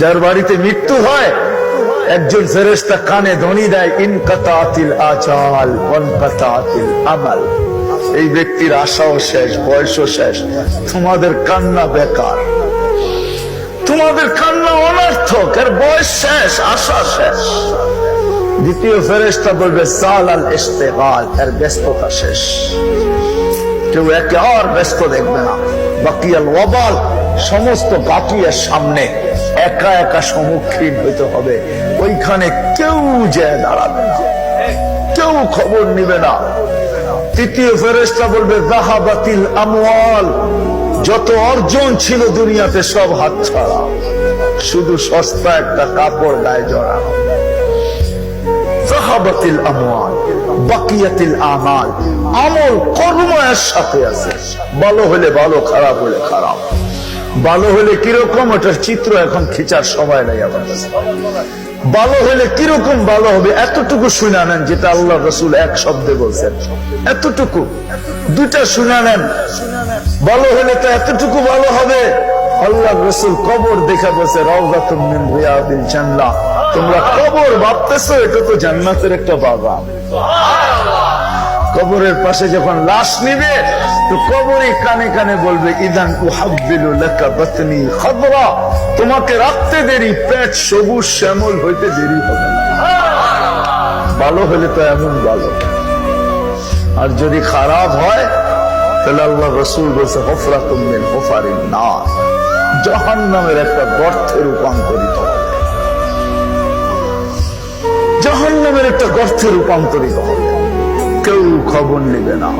যার বাড়িতে মৃত্যু হয় একজন ফেরেশতা কানে ধ্বনি দেয়, ইনকাতাতিল আজাল ওয়ানকাতাতিল আমাল। এই ব্যক্তির আশাও শেষ, বয়সও শেষ, তোমাদের কান্না বেকার, তোমাদের কান্না অনর্থক, এর বয়স শেষ, আশা শেষ। দ্বিতীয় ফেরেশতা বলবে সাল আল ইশতিগাল, এর ব্যস্ততা শেষ, কেউ একে আর ব্যস্ত দেখবে না। বাকিয়াল ওয়াবাল, সমস্ত বাকিয়ার সামনে একা একা সম্মুখীন হইতে হবে, ওইখানে কেউ যায় দাঁড়াবে না, কেউ খবর নিবে না। তৃতীয় ফেরেশতা বলবে যাহাবাতিল আমওয়াল, যত অর্জন ছিল দুনিয়াতে সব হাতছাড়া, শুধু সস্তা একটা কাপড় গায়ে জড়ানো। যাহাবাতিল আমওয়াল বাকিয়াতিল আমাল, আমল কর্ম এর সাথে আছে, ভালো হলে ভালো, খারাপ হলে খারাপ। ভালো হলে কিরকম, ওটার চিত্র এখন খিচার সময় নেই আমার কাছে। ভালো হলে কিরকম ভালো হবে এতটুকু শুনে নেন, যেটা আল্লাহ রাসূল এক শব্দে বলছেন, এতটুকু দুটা শুনে নেন। ভালো হলে তো এতটুকু ভালো হবে, আল্লাহ রাসূল কবর দেখা বলছে রাউযাতুম মিন রিয়াদিল জান্নাহ। তোমরা কবর ভাবতেছো, এটা তো জান্নাতের একটা বাগান। কবরের পাশে যখন লাশ নিবে তো কবরই কানে কানে বলবে ইদান উহাব্বিলু লাকা বাতনি খাদরা, তোমাকে রাখতে দেরি, পেট সবুজ শ্যামল হইতে দেরি হবে না। ভালো হলে তো এমন ভালো, আর যদি খারাপ হয় তাহলে আল্লাহ রাসূল বলছে হুফরাতুম মিন হুফারিন নার, জাহান্নামের একটা গর্তে রূপান্তরিত হবে, জাহান্নামের একটা গর্তে রূপান্তরিত হবে, কেউ খবর নেবে না।